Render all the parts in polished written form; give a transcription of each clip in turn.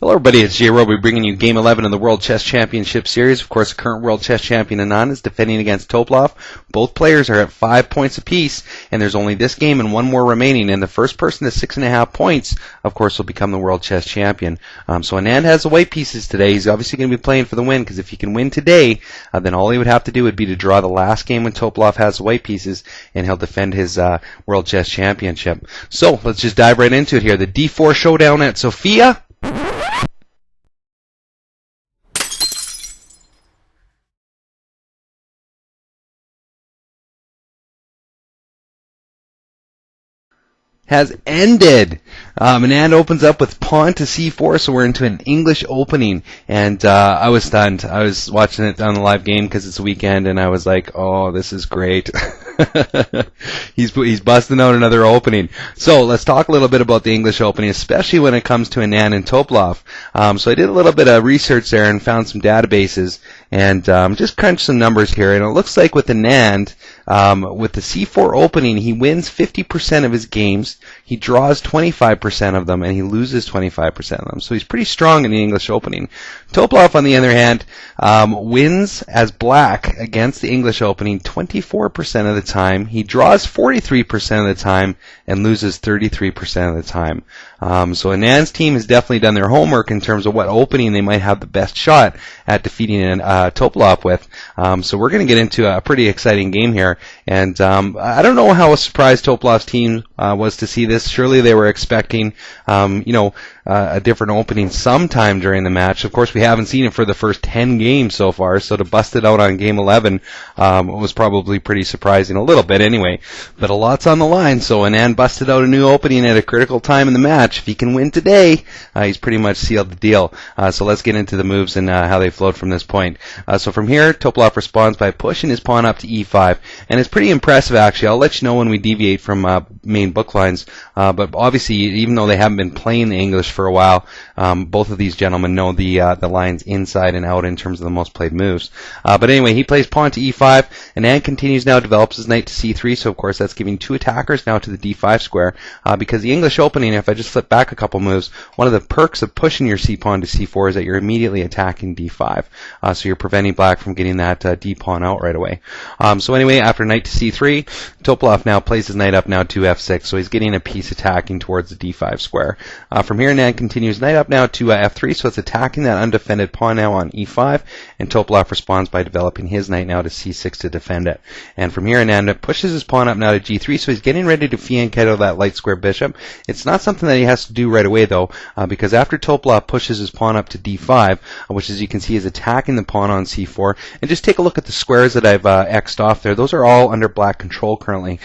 Hello everybody, it's Jrobi bringing you Game 11 of the World Chess Championship Series. Of course, the current World Chess Champion Anand is defending against Topalov. Both players are at 5 points apiece, and there's only this game and one more remaining, and the first person to 6.5 points, of course, will become the World Chess Champion. So Anand has the white pieces today. He's obviously going to be playing for the win, because if he can win today, then all he would have to do would be to draw the last game when Topalov has the white pieces, and he'll defend his World Chess Championship. So, let's just dive right into it here. The D4 showdown at Sofia. Has ended. Anand opens up with pawn to c4, so we're into an English opening, and I was stunned. I was watching it on the live game because it's a weekend, and I was like, oh, this is great. He's busting out another opening. So let's talk a little bit about the English opening, especially when it comes to Anand and Topalov. So I did a little bit of research there and found some databases, and just crunched some numbers here, and it looks like with Anand, with the c4 opening, he wins 50% of his games, he draws 25% of them, and he loses 25% of them. So he's pretty strong in the English opening. Topalov, on the other hand, wins as black against the English opening 24% of the time. He draws 43% of the time and loses 33% of the time. So Anand's team has definitely done their homework in terms of what opening they might have the best shot at defeating Topalov with. So we're going to get into a pretty exciting game here. And I don't know how surprised Topalov's team was to see this. Surely they were expecting, a different opening sometime during the match. Of course, we haven't seen it for the first 10 games so far, so to bust it out on Game 11 was probably pretty surprising, a little bit anyway. But a lot's on the line, so Anand busted out a new opening at a critical time in the match. If he can win today, he's pretty much sealed the deal. So let's get into the moves and how they flowed from this point. So from here, Topalov responds by pushing his pawn up to e5, and it's pretty impressive, actually. I'll let you know when we deviate from main book lines, but obviously, even though they haven't been playing the English for a while, both of these gentlemen know the lines inside and out in terms of the most played moves. But anyway, he plays pawn to e5, and Anand continues now, develops his knight to c3, so of course that's giving two attackers now to the d5 square, because the English opening, if I just flip back a couple moves, one of the perks of pushing your c-pawn to c4 is that you're immediately attacking d5, so you're preventing black from getting that d-pawn out right away. So anyway, after knight to c3, Topalov now plays his knight up now to f6, so he's getting a piece attacking towards the d5 square. From here, Anand continues knight up now to f3, so it's attacking that undefended pawn now on e5, and Topalov responds by developing his knight now to c6 to defend it. And from here, Anand pushes his pawn up now to g3, so he's getting ready to fianchetto that light square bishop. It's not something that he has to do right away, though, because after Topalov pushes his pawn up to d5, which as you can see is attacking the pawn on c4, and just take a look at the squares that I've X'd off there. Those are all under black control currently.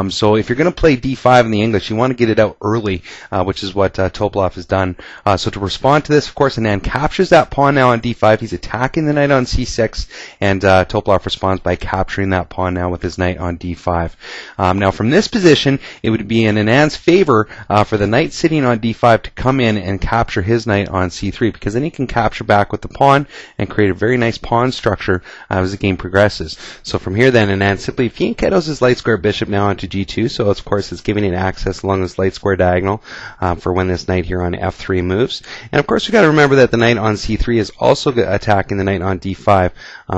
So if you're going to play d5 in the English, you want to get it out early, which is what Topalov has done. So to respond to this, of course, Anand captures that pawn now on d5. He's attacking the knight on c6, and Topalov responds by capturing that pawn now with his knight on d5. Now from this position, it would be in Anand's favor for the knight sitting on d5 to come in and capture his knight on c3, because then he can capture back with the pawn and create a very nice pawn structure as the game progresses. So from here then, Anand simply fianchettos his light square bishop now onto g2, so of course it's giving it access along this light square diagonal for when this knight here on f3 moves. And of course we've got to remember that the knight on c3 is also attacking the knight on d5.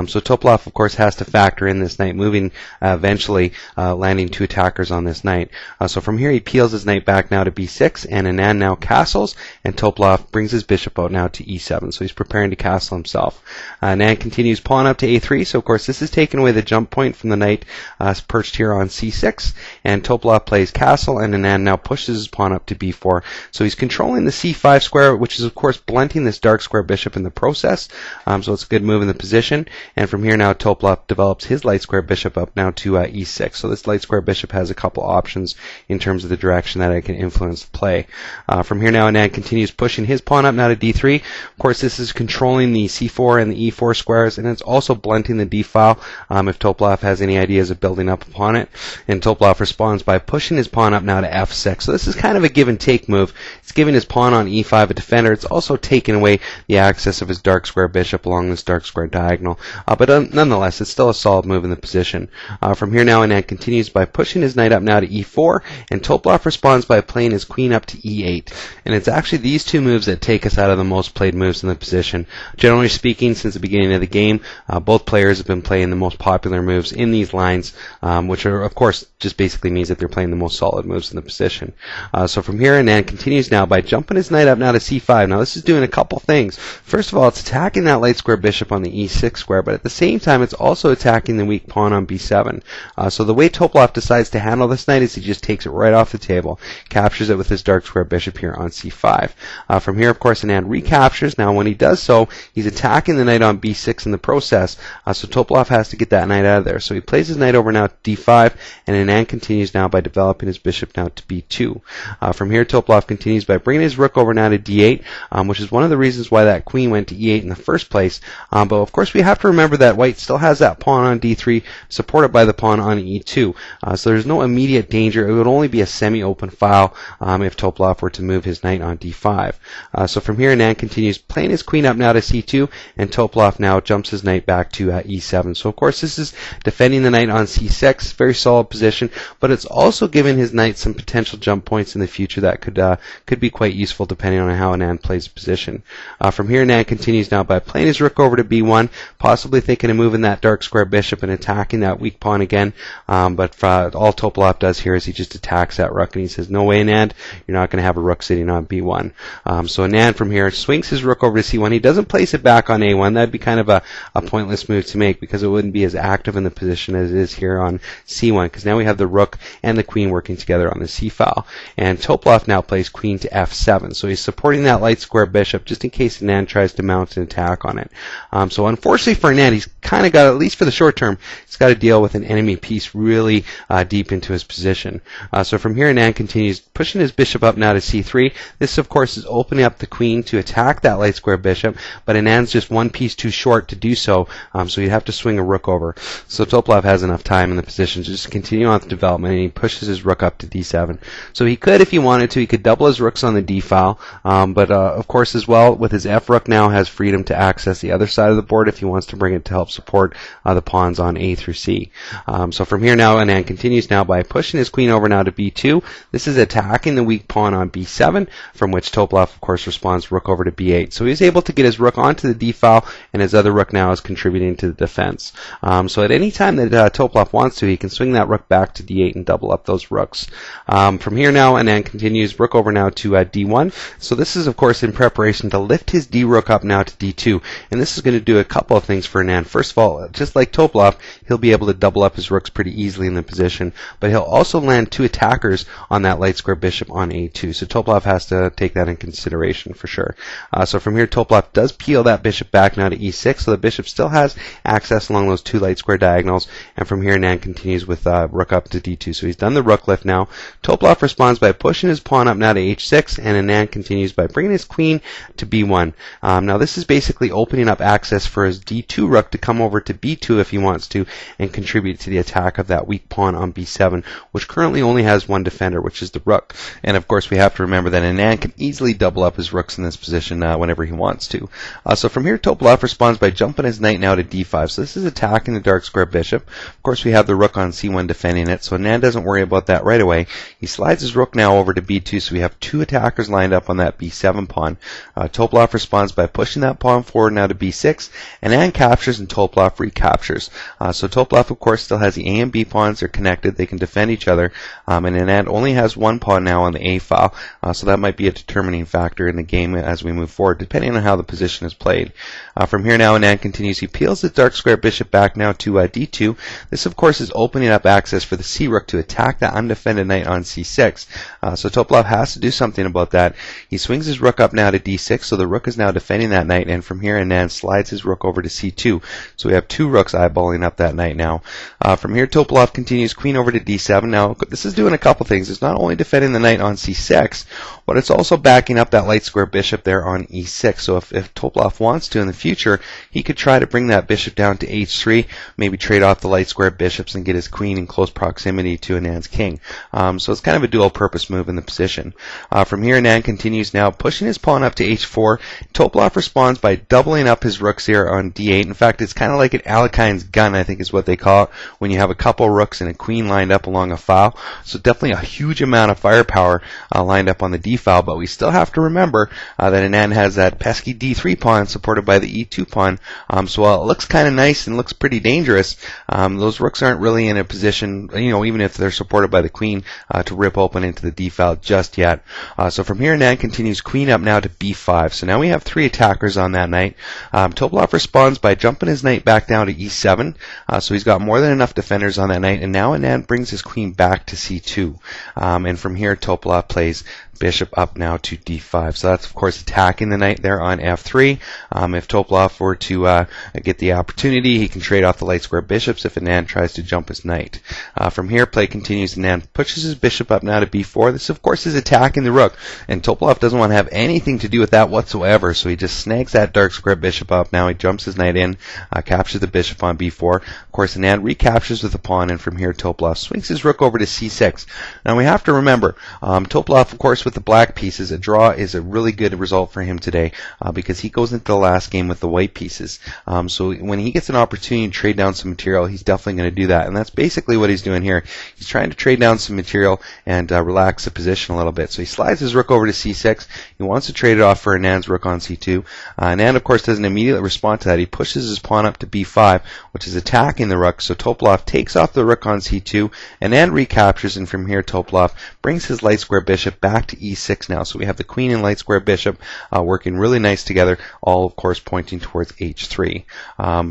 So Topalov, of course, has to factor in this knight moving eventually, landing two attackers on this knight. So from here he peels his knight back now to b6, and Anand now castles, and Topalov brings his bishop out now to e7. So he's preparing to castle himself. Anand continues pawn up to a3, so of course this is taking away the jump point from the knight perched here on c6, and Topalov plays castle, and Anand now pushes his pawn up to b4. So he's controlling the c5 square, which is of course blunting this dark square bishop in the process. So it's a good move in the position. And from here now, Topalov develops his light square bishop up now to e6. So this light square bishop has a couple options in terms of the direction that it can influence the play. From here now, Anand continues pushing his pawn up now to d3. Of course, this is controlling the c4 and the e4 squares, and it's also blunting the d file if Topalov has any ideas of building up upon it. And Topalov responds by pushing his pawn up now to f6. So this is kind of a give and take move. It's giving his pawn pawn on e5 a defender, it's also taken away the access of his dark square bishop along this dark square diagonal. But nonetheless, it's still a solid move in the position. From here now, Anand continues by pushing his knight up now to e4, and Topalov responds by playing his queen up to e8. And it's actually these two moves that take us out of the most played moves in the position. Generally speaking, since the beginning of the game, both players have been playing the most popular moves in these lines, which are, of course, just basically means that they're playing the most solid moves in the position. So from here, Anand continues now by jumping his knight up now to c5. Now this is doing a couple things. First of all, it's attacking that light square bishop on the e6 square, but at the same time, it's also attacking the weak pawn on b7. So the way Topalov decides to handle this knight is he just takes it right off the table, captures it with his dark square bishop here on c5. From here, of course, Anand recaptures. Now when he does so, he's attacking the knight on b6 in the process, so Topalov has to get that knight out of there. So he plays his knight over now to d5, and Anand continues now by developing his bishop now to b2. From here, Topalov continues by bringing his rook over now to d8, which is one of the reasons why that queen went to e8 in the first place. But of course, we have to remember that white still has that pawn on d3, supported by the pawn on e2. So there's no immediate danger. It would only be a semi-open file if Topalov were to move his knight on d5. So from here, Anand continues playing his queen up now to c2, and Topalov now jumps his knight back to e7. So of course, this is defending the knight on c6, very solid position, but it's also giving his knight some potential jump points in the future that could be quite useful depending on how Anand plays position. From here, Anand continues now by playing his rook over to b1, possibly thinking of moving that dark square bishop and attacking that weak pawn again. But all Topalov does here is he just attacks that rook, and he says, "No way, Anand, you're not going to have a rook sitting on b1." So Anand from here swings his rook over to c1. He doesn't place it back on a1. That'd be kind of a pointless move to make because it wouldn't be as active in the position as it is here on c1, because now we have the rook and the queen working together on the c file. And Topalov now plays queen to f7, so he's supporting that light square bishop just in case Anand tries to mount an attack on it. So unfortunately for Anand, he's kind of got, at least for the short term, he's got to deal with an enemy piece really deep into his position. So from here, Anand continues pushing his bishop up now to c3. This, of course, is opening up the queen to attack that light square bishop, but Anand's just one piece too short to do so, so you'd have to swing a rook over. So Topalov has enough time in the position to just continue on with the development, and he pushes his rook up to d7. So he could, if he wanted to, he could double his rooks on the d file, but of course as well, with his f rook now has freedom to access the other side of the board if he wants to bring it to help support the pawns on a through c. So from here now, Anand continues now by pushing his queen over now to b2. This is attacking the weak pawn on b7, from which Topalov, of course, responds rook over to b8. So he's able to get his rook onto the d file, and his other rook now is contributing to the defense. So at any time that Topalov wants to, he can swing that rook back to d8 and double up those rooks. From here now, Anand continues rook over now to d1. So this is, of course, in preparation to lift his d rook up now to d2. And this is going to do a couple of things for Anand. First of all, just like Topalov, he'll be able to double up his rooks pretty easily in the position, but he'll also land two attackers on that light square bishop on a2. So Topalov has to take that in consideration for sure. So from here, Topalov does peel that bishop back now to e6, so the bishop still has access along those two light square diagonals, and from here, Anand continues with rook up to d2. So he's done the rook lift now. Topalov responds by pushing his pawn up now to h6, and Anand continues by bringing his queen to b1. Now this is basically opening up access for his d2 rook to come over to b2 if he wants to, and contribute to the attack of that weak pawn on b7, which currently only has one defender, which is the rook. And of course, we have to remember that Anand can easily double up his rooks in this position whenever he wants to. So from here, Topalov responds by jumping his knight now to d5. So this is attacking the dark square bishop. Of course, we have the rook on c1 defending it, so Anand doesn't worry about that right away. He slides his rook now over to b2, so we have two attackers lined up on that b7 pawn. Topalov responds by pushing that pawn forward now to b6, and Anand captures and Topalov recaptures. So Topalov, of course, still has the a and b pawns. They're connected. They can defend each other, and Anand only has one pawn now on the a file, so that might be a determining factor in the game as we move forward, depending on how the position is played. From here now, Anand continues. He peels the dark square bishop back now to d2. This, of course, is opening up access for the c rook to attack that undefended knight on c6. So Topalov has to do something about that. He swings his rook up now to d6, so the rook is now defending that knight, and from here, Anand slides his rook over to c2. So we have two rooks eyeballing up that knight now. From here, Topalov continues queen over to d7. Now, this is doing a couple things. It's not only defending the knight on c6, but it's also backing up that light square bishop there on e6. So if Topalov wants to in the future, he could try to bring that bishop down to h3, maybe trade off the light square bishops and get his queen in close proximity to Anand's king. So it's kind of a dual purpose move in the position. From here, Anand continues now, pushing his pawn up to h4. Topalov responds by doubling up his rooks here on d8. In fact, it's kind of like an Alekhine's gun, I think is what they call it, when you have a couple rooks and a queen lined up along a file. So definitely a huge amount of firepower lined up on the d file, but we still have to remember that Anand has that pesky d3 pawn supported by the e2 pawn. So while it looks kind of nice and looks pretty dangerous, those rooks aren't really in a position, even if they're supported by the queen, to rip open into the d file just yet. So from here, Anand continues queen up now to b5. So now we have 3 attackers on that knight. Topalov responds by jumping his knight back down to e7. So he's got more than enough defenders on that knight, and now Anand brings his queen back to c2. And from here, Topalov plays bishop up now to d5. So that's, of course, attacking the knight there on f3. If Topalov were to get the opportunity, he can trade off the light square bishops if Anand tries to jump his knight. From here, play continues. Anand pushes his bishop up now to b4. This, of course, is attacking the rook, and Topalov doesn't want to have anything to do with that whatsoever, so he just snags that dark square bishop up. Now he jumps his knight in, captures the bishop on b4. Of course, Anand recaptures with the pawn, and from here, Topalov swings his rook over to c6. Now we have to remember, Topalov, of course, with the black pieces, a draw is a really good result for him today, because he goes into the last game with the white pieces. So when he gets an opportunity to trade down some material, he's definitely going to do that, and that's basically what he's doing here. He's trying to trade down some material and relax the position a little bit. So he slides his rook over to c6. He wants to trade it off for Anand's rook on c2. Anand, of course, doesn't immediately respond to that. He pushes his pawn up to b5, which is attacking the rook. So Topalov takes off the rook on c2. Anand recaptures, and from here, Topalov brings his light square bishop back to e6 now. So we have the queen and light square bishop working really nice together, all, of course, pointing towards h3.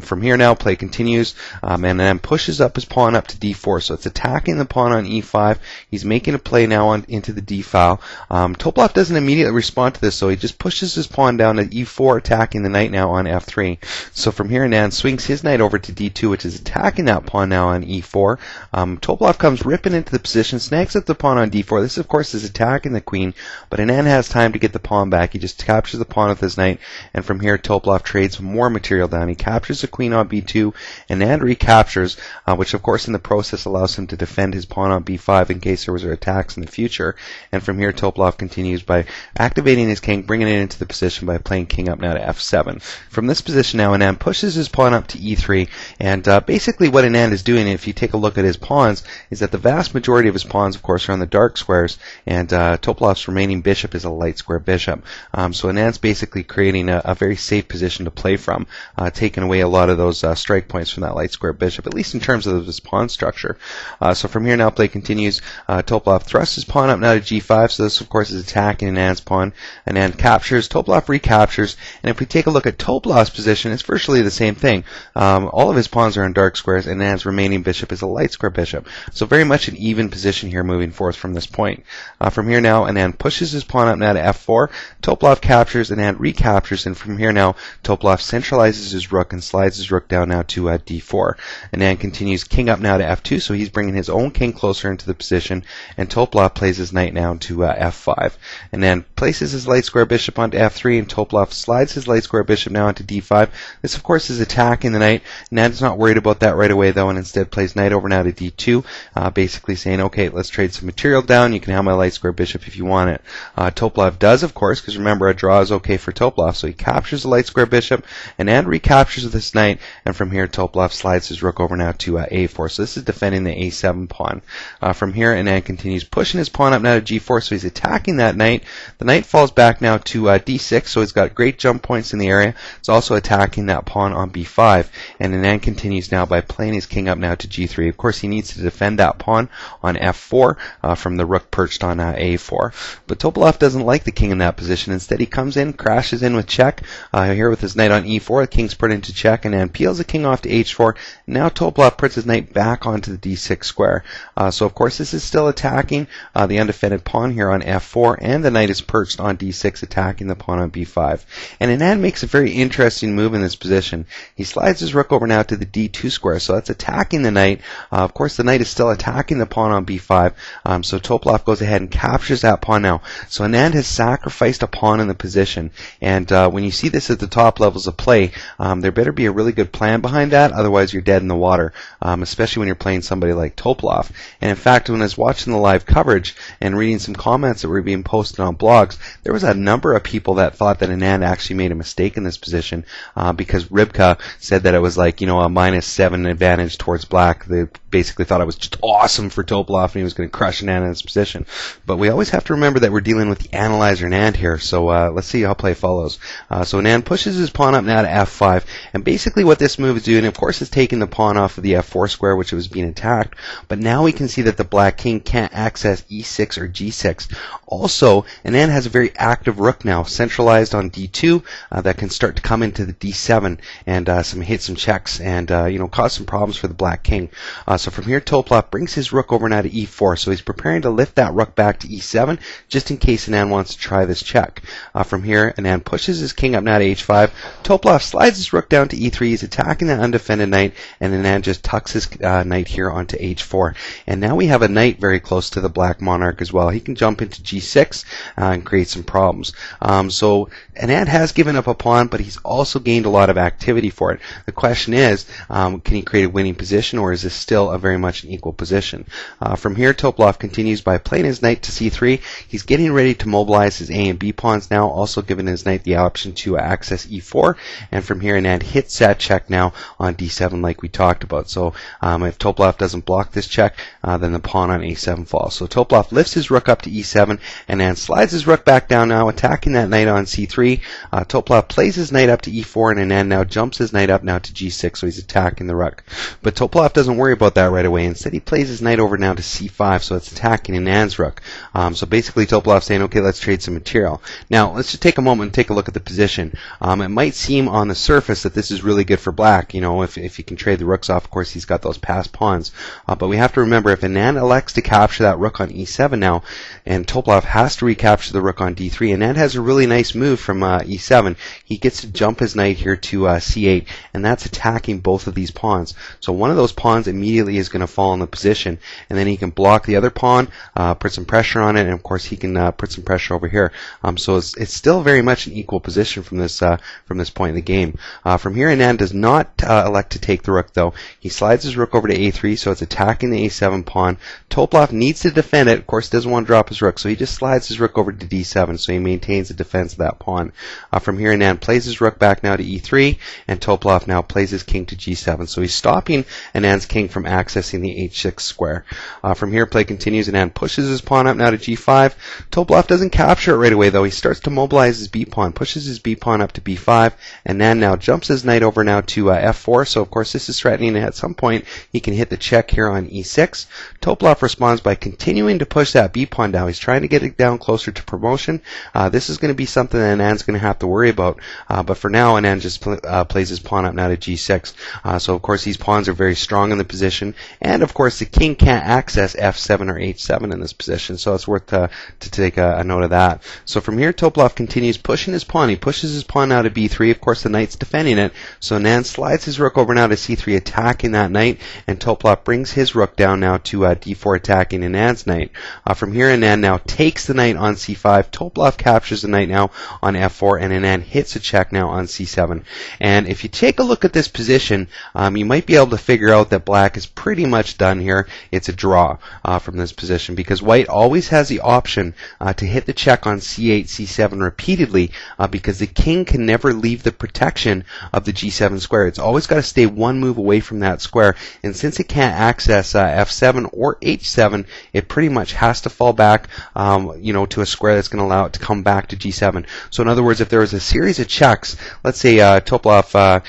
From here now, play continues, and then pushes up his pawn up to d4. So it's attacking the pawn on e5. He's making a play now into the d file. Topalov doesn't immediately respond to this, so he just pushes his pawn down to e4, attacking the knight now on f3. So from here, Anand swings his knight over to d2, which is attacking that pawn now on e4. Topalov comes ripping into the position, snags up the pawn on d4. This, of course, is attacking the queen, but Anand has time to get the pawn back. He just captures the pawn with his knight, and from here, Topalov trades more material down. He captures the queen on b2, and Anand recaptures, which, of course, in the process allows him to defend his pawn on b5 in case there was attacks in the future. And from here, Topalov continues by activating his king, bringing it into the position by playing king up now to f7. From this position now, Anand pushes his pawn up to e3, and basically what Anand is doing, if you take a look at his pawns, is that the vast majority of his pawns, of course, are on the dark squares, and Topalov's remaining bishop is a light square bishop. So Anand's basically creating a very safe position to play from, taking away a lot of those strike points from that light square bishop, at least in terms of his pawn structure. So from here now, play continues. Topalov thrusts his pawn up now to g5, so this, of course, is attacking Anand's pawn. Anand captures, Topalov recaptures, and if we take a look at Topalov's position, it's virtually the same thing. All of his pawns are in dark squares, and Anand's remaining bishop is a light square bishop. So very much an even position here moving forth from this point. From here now, Anand pushes his pawn up now to f4. Topalov captures, Anand recaptures, and from here now, Topalov centralizes his rook and slides his rook down now to d4. Anand continues king up now to f2, so he's bringing his own king closer into the position, and Topalov plays his knight now to f5. Anand places his light square bishop onto f3, and Topalov slides his light square bishop now onto d5. This, of course, is attacking the knight. Anand's not worried about that right away, though, and instead plays knight over now to d2, basically saying, okay, let's trade some material down. You can have my light square bishop if you want it. Topalov does, of course, because remember, a draw is okay for Topalov, so he captures the light square bishop, Anand recaptures with his knight, and from here, Topalov slides his rook over now to a4. So this is defending the a7 pawn. From here, Anand continues pushing his pawn up now to g4, so he's attacking that knight. The knight falls back now to d6, so he's got great jump points in the area. It's also attacking that pawn on b5, and Anand continues now by playing his king up now to g3. Of course, he needs to defend that pawn on f4 from the rook perched on a4. But Topalov doesn't like the king in that position. Instead, he comes in, crashes in with check. Here with his knight on e4, the king's put into check, and then peels the king off to h4. Now Topalov puts his knight back onto the d6 square. So, of course, this is still attacking the undefended pawn here on f4, and the knight is perched on d6, attacking the pawn on b5. And Anand makes a very interesting move in this position. He slides his rook over now to the d2 square, so that's attacking the knight. Of course, the knight is still attacking the pawn on b5, so Topalov goes ahead and captures that pawn now. So Anand has sacrificed a pawn in the position, and when you see this at the top levels of play, there better be a really good plan behind that, otherwise you're dead in the water, especially when you're playing somebody like Topalov. And in fact, when I was watching the live coverage and reading some comments that were being posted on blogs, books, there was a number of people that thought that Anand actually made a mistake in this position because Rybka said that it was like, a -7 advantage towards black. They basically thought it was just awesome for Topalov and he was going to crush Anand in this position. But we always have to remember that we're dealing with the analyzer Anand here. So let's see how play follows. So Anand pushes his pawn up now to f5, and basically what this move is doing, of course, is taking the pawn off of the f4 square, which was being attacked. But now we can see that the black king can't access e6 or g6. Also, Anand has a very active rook now, centralized on d2, that can start to come into the d7 and hit some checks and cause some problems for the black king. So from here, Topalov brings his rook over now to e4. So he's preparing to lift that rook back to e7 just in case Anand wants to try this check. From here, Anand pushes his king up now to h5. Topalov slides his rook down to e3. He's attacking that undefended knight, and Anand just tucks his knight here onto h4. And now we have a knight very close to the black monarch as well. He can jump into g6 and create some problems. So Anand has given up a pawn, but he's also gained a lot of activity for it. The question is, can he create a winning position, or is this still a very much an equal position? From here, Topalov continues by playing his knight to c3. He's getting ready to mobilize his A and B pawns now, also giving his knight the option to access e4. And from here, Anand hits that check now on d7 like we talked about. So if Topalov doesn't block this check, then the pawn on a7 falls. So Topalov lifts his rook up to e7, and Anand slides his rook back down now, attacking that knight on c3. Topalov plays his knight up to e4, and Anand now jumps his knight up now to g6, so he's attacking the rook. But Topalov doesn't worry about that right away. Instead, he plays his knight over now to c5, so it's attacking Anand's rook. So basically, Topalov's saying, okay, let's trade some material. Now, let's just take a moment and take a look at the position. It might seem on the surface that this is really good for black. If he can trade the rooks off, of course, he's got those passed pawns. But we have to remember, if Anand elects to capture that rook on e7 now, and Topalov has to recapture the rook on d3, Anand has a really nice move from e7. He gets to jump his knight here to c8, and that's attacking both of these pawns. So one of those pawns immediately is going to fall in the position, and then he can block the other pawn, put some pressure on it, and of course he can put some pressure over here. So it's still very much an equal position from this point in the game. From here, Anand does not elect to take the rook, though. He slides his rook over to a3, so it's attacking the a7 pawn. Topalov needs to defend it. Of course, doesn't want to drop his rook, so he just slides his rook over to d7, so he maintains the defense of that pawn. From here, Anand plays his rook back now to e3, and Topalov now plays his king to g7, so he's stopping Anand's king from accessing the h6 square. From here, play continues. Anand pushes his pawn up now to g5. Topalov doesn't capture it right away, though. He starts to mobilize his b pawn, pushes his b pawn up to b5, and Anand now jumps his knight over now to f4, so of course this is threatening at some point he can hit the check here on e6. Topalov responds by continuing to push that b pawn down. He's trying to get it down closer to promotion. This is going to be something that Anand's going to have to worry about, but for now Anand just plays his pawn up now to g6. So of course these pawns are very strong in the position, and of course the king can't access f7 or h7 in this position, so it's worth to take a note of that. So from here, Topalov continues pushing his pawn. He pushes his pawn now to b3. Of course the knight's defending it, so Anand slides his rook over now to c3, attacking that knight, and Topalov brings his rook down now to d4, attacking Anand's knight. From here, Anand now takes the knight on c5. Topalov captures the knight now on f4, and Anand hits a check now on c7. And if you take a look at this position, you might be able to figure out that black is pretty much done here. It's a draw from this position, because white always has the option to hit the check on c8, c7 repeatedly, because the king can never leave the protection of the g7 square. It's always got to stay one move away from that square, and since it can't access f7 or h7, it pretty much has to fall back to a square that's going to allow it to come back to g7. So in other words, if there was a series of checks, let's say Topalov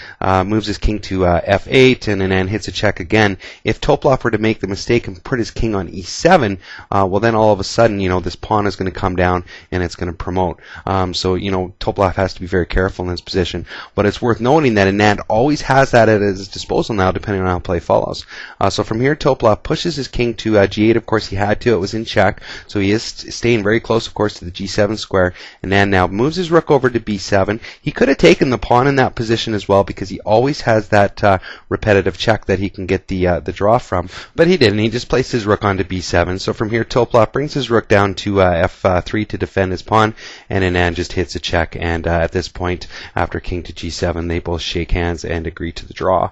moves his king to f8 and Anand hits a check again, if Topalov were to make the mistake and put his king on e7, well then all of a sudden, this pawn is going to come down and it's going to promote. So Topalov has to be very careful in this position, but it's worth noting that Anand always has that at his disposal now, depending on how play follows. So from here, Topalov pushes his king to g8. Of course he had to, it was in check, so he is staying very close, of course, to the g7 square. Anand now moves his rook over to b7. He could have taken the pawn in that position as well, because he always has that repetitive check that he can get the the draw from, but he didn't. He just placed his rook onto b7. So from here, Topalov brings his rook down to f3 to defend his pawn, and Anand just hits a check. And at this point, after king to g7, they both shake hands and agree to the draw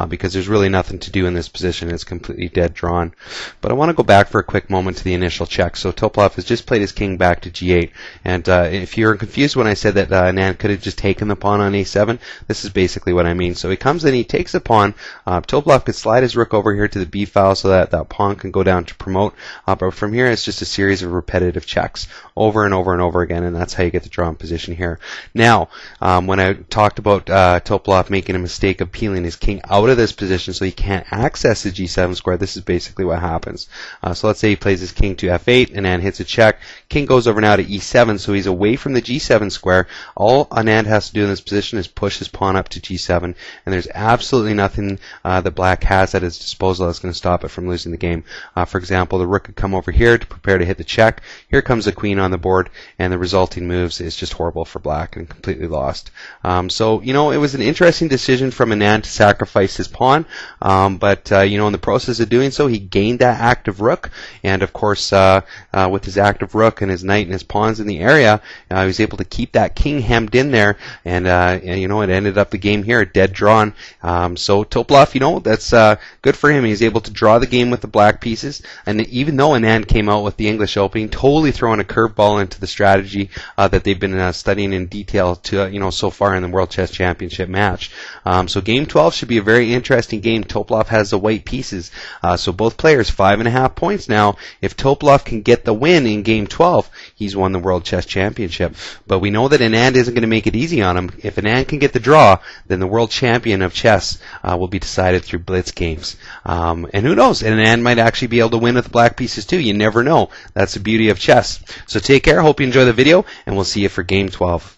because there's really nothing to do in this position. It's completely dead drawn. But I want to go back for a quick moment to the initial check. So Topalov has just played his king back to g8, and if you're confused when I said that Anand could have just taken the pawn on a7, this is basically what I mean. So he comes in, he takes the pawn. Topalov could slide his rook over here to the b file so that that pawn can go down to promote, but from here it's just a series of repetitive checks over and over and over again, and that's how you get the draw in position here. Now, when I talked about Topalov making a mistake of peeling his king out of this position so he can't access the g7 square, this is basically what happens. So let's say he plays his king to f8, and Anand hits a check. King goes over now to e7, so he's away from the g7 square. All Anand has to do in this position is push his pawn up to g7, and there's absolutely nothing that black has at his disposal that's going to stop it from losing the game. For example, the rook could come over here to prepare to hit the check. Here comes the queen on the board, and the resulting moves is just horrible for black and completely lost. So, you know, it was an interesting decision from Anand to sacrifice his pawn, but, you know, in the process of doing so, he gained that active rook, and of course, with his active rook and his knight and his pawns in the area, he was able to keep that king hemmed in there, and you know, it ended up the game here dead drawn. So Topalov, you know, that's good for him. He's able to draw the game with the black pieces, and even though Anand came out with the English Opening, totally throwing a curveball into the strategy that they've been studying in detail to you know, so far in the World Chess Championship match. So game 12 should be a very interesting game. Topalov has the white pieces, so both players 5.5 points now. If Topalov can get the win in game 12, he's won the World Chess Championship. But we know that Anand isn't going to make it easy on him. If Anand can get the draw, then the world champion of chess will be decided through blitz games. And who knows? Anand might actually be able to win with black pieces too. You never know. That's the beauty of chess. So take care. Hope you enjoy the video, and we'll see you for game 12.